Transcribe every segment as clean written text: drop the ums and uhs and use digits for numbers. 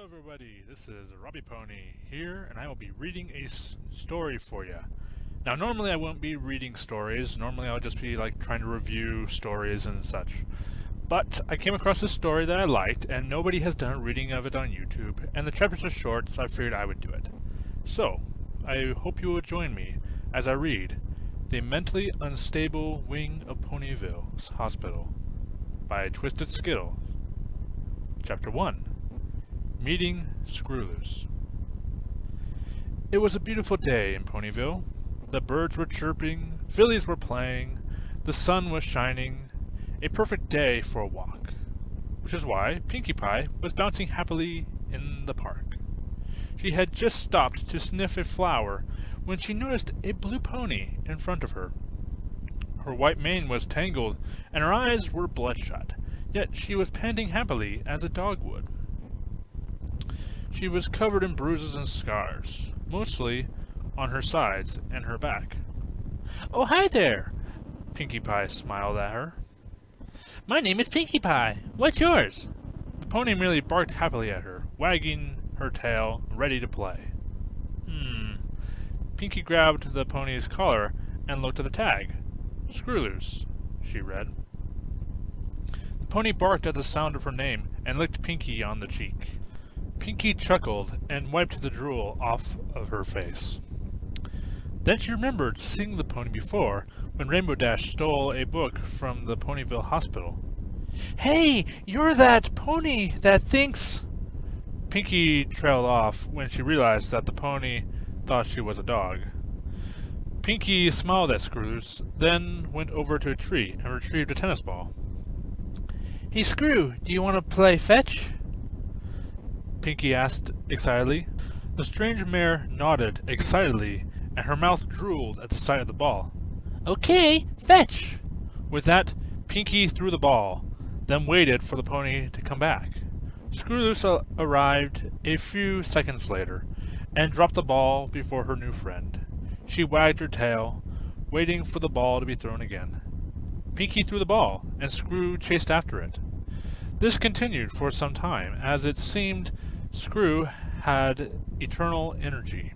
everybody, this is Robipony here, and I will be reading a story for you. Now normally I won't be reading stories, normally I'll just be trying to review stories and such. But I came across this story that I liked, and nobody has done a reading of it on YouTube, and the chapters are short, so I figured I would do it. So, I hope you will join me as I read The Mentally Unstable Wing of Ponyville's Hospital by TwistedSkittles. Chapter 1. Meeting Screwloose. It was a beautiful day in Ponyville. The birds were chirping, fillies were playing, the sun was shining, a perfect day for a walk, which is why Pinkie Pie was bouncing happily in the park. She had just stopped to sniff a flower when she noticed a blue pony in front of her. Her white mane was tangled and her eyes were bloodshot, yet she was panting happily as a dog would. She was covered in bruises and scars, mostly on her sides and her back. "Oh, hi there!" Pinkie Pie smiled at her. "My name is Pinkie Pie. What's yours?" The pony merely barked happily at her, wagging her tail, ready to play. Pinkie grabbed the pony's collar and looked at the tag. "Screwloose," she read. The pony barked at the sound of her name and licked Pinkie on the cheek. Pinkie chuckled and wiped the drool off of her face. Then she remembered seeing the pony before, when Rainbow Dash stole a book from the Ponyville hospital. "Hey, you're that pony that thinks—" Pinkie trailed off when she realized that the pony thought she was a dog. Pinkie smiled at Screwloose, then went over to a tree and retrieved a tennis ball. "Hey, Screw, do you want to play fetch?" Pinkie asked excitedly. The strange mare nodded excitedly, and her mouth drooled at the sight of the ball. "Okay, fetch!" With that, Pinkie threw the ball, then waited for the pony to come back. Screwloose arrived a few seconds later, and dropped the ball before her new friend. She wagged her tail, waiting for the ball to be thrown again. Pinkie threw the ball, and Screw chased after it. This continued for some time, as it seemed Screw had eternal energy.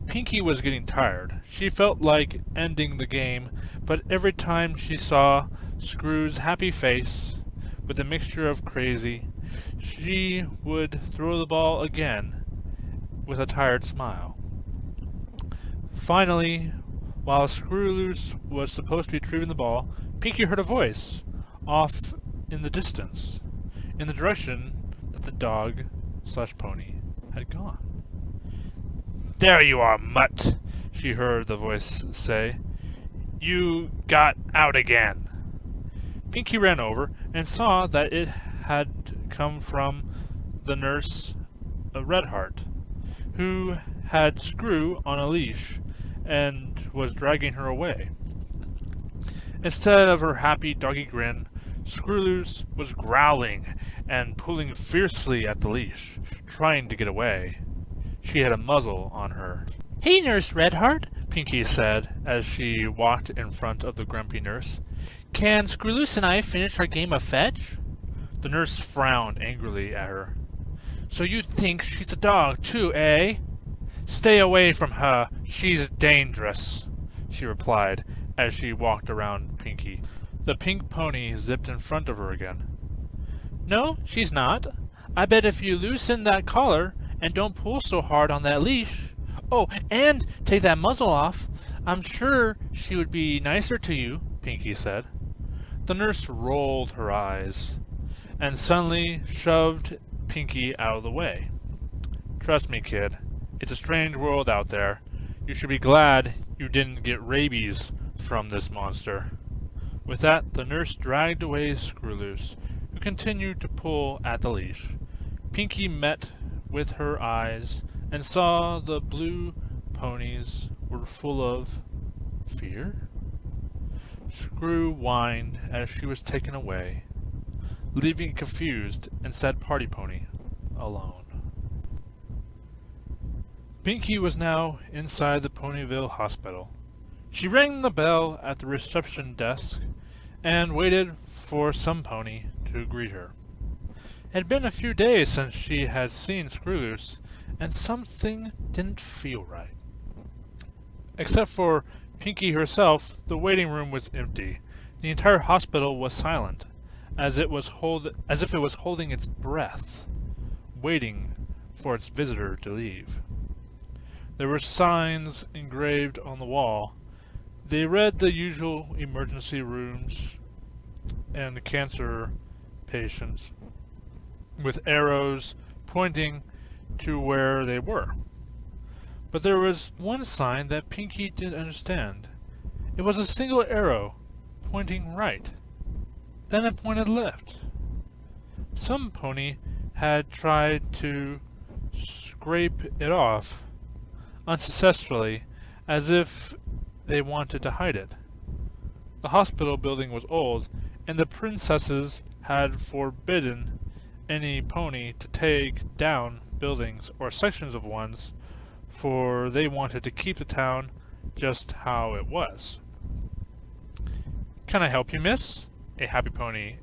Pinkie was getting tired. She felt like ending the game, but every time she saw Screw's happy face, with a mixture of crazy, she would throw the ball again with a tired smile. Finally, while Screwloose was supposed to be retrieving the ball, Pinkie heard a voice off in the distance, in the direction that the dog/pony had gone. "There you are, Mutt," she heard the voice say. "You got out again." Pinkie ran over and saw that it had come from the nurse, Redheart, who had Screw on a leash and was dragging her away. Instead of her happy doggy grin, Screwloose was growling and pulling fiercely at the leash, trying to get away. She had a muzzle on her. "Hey, Nurse Redheart," Pinkie said as she walked in front of the grumpy nurse. "Can Screwloose and I finish our game of fetch?" The nurse frowned angrily at her. "So you think she's a dog, too, eh?" "Stay away from her. She's dangerous," she replied as she walked around Pinkie. The pink pony zipped in front of her again. "No, she's not. I bet if you loosen that collar and don't pull so hard on that leash, oh, and take that muzzle off, I'm sure she would be nicer to you," Pinkie said. The nurse rolled her eyes and suddenly shoved Pinkie out of the way. "Trust me, kid. It's a strange world out there. You should be glad you didn't get rabies from this monster." With that, the nurse dragged away Screwloose, who continued to pull at the leash. Pinkie met with her eyes and saw the blue ponies were full of fear. Screw whined as she was taken away, leaving a confused and sad party pony alone. Pinkie was now inside the Ponyville hospital. She rang the bell at the reception desk and waited for some pony to greet her. It had been a few days since she had seen Screwloose, and something didn't feel right. Except for Pinky herself, the waiting room was empty. The entire hospital was silent, as if it was holding its breath, waiting for its visitor to leave. There were signs engraved on the wall. They read the usual emergency rooms and cancer patients, with arrows pointing to where they were. But there was one sign that Pinky didn't understand. It was a single arrow pointing right. Then it pointed left. Some pony had tried to scrape it off unsuccessfully, as if they wanted to hide it. The hospital building was old, and the princesses had forbidden any pony to take down buildings or sections of ones, for they wanted to keep the town just how it was. "Can I help you, miss?" a happy pony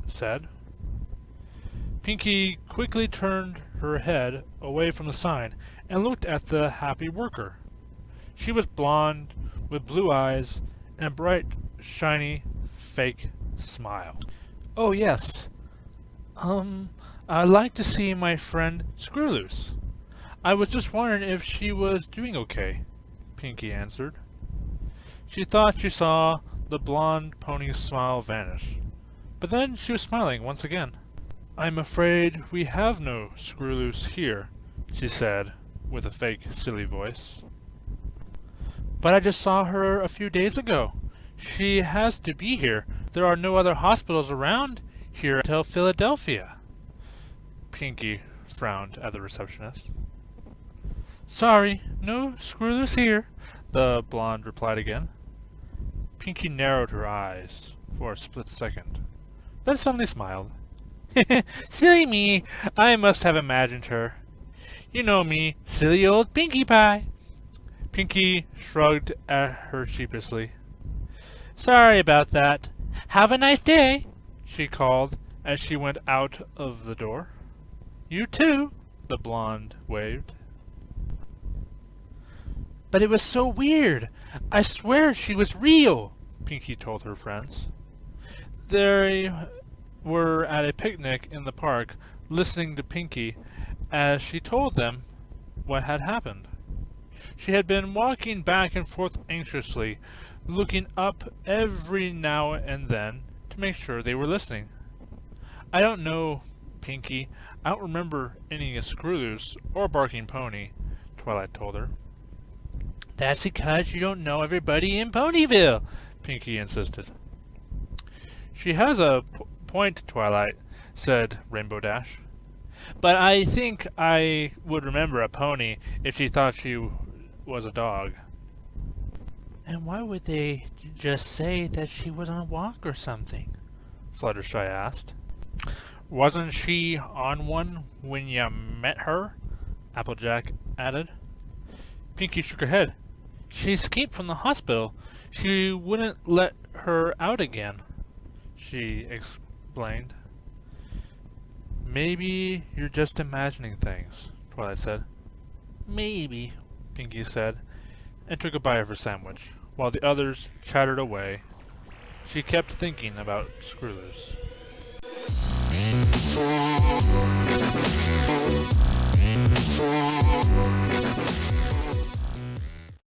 said. Pinky quickly turned her head away from the sign and looked at the happy worker. She was blonde, with blue eyes and a bright, shiny, fake smile. "Oh, yes. I'd like to see my friend Screwloose. I was just wondering if she was doing okay," Pinky answered. She thought she saw the blonde pony's smile vanish, but then she was smiling once again. "I'm afraid we have no Screwloose here," she said, with a fake, silly voice. "But I just saw her a few days ago. She has to be here. There are no other hospitals around here until Philadelphia." Pinky frowned at the receptionist. "Sorry, no Screwloose here," the blonde replied again. Pinky narrowed her eyes for a split second, then suddenly smiled. "Silly me! I must have imagined her. You know me, silly old Pinkie Pie." Pinky shrugged at her sheepishly. "Sorry about that. Have a nice day," she called as she went out of the door. "You too," the blonde waved. "But it was so weird. I swear she was real," Pinky told her friends. They were at a picnic in the park, listening to Pinky as she told them what had happened. She had been walking back and forth anxiously, looking up every now and then to make sure they were listening. "I don't know, Pinky. I don't remember any Screwloose or Barking Pony," Twilight told her. "That's because you don't know everybody in Ponyville," Pinky insisted. "She has a point, Twilight," said Rainbow Dash. "But I think I would remember a pony if she thought she was a dog." "And why would they just say that she was on a walk or something?" Fluttershy asked. "Wasn't she on one when you met her?" Applejack added. Pinky shook her head. "She escaped from the hospital. She wouldn't let her out again," she explained. "Maybe you're just imagining things," Twilight said. "Maybe," Pinky said, and took a bite of her sandwich, while the others chattered away. She kept thinking about Screwloose.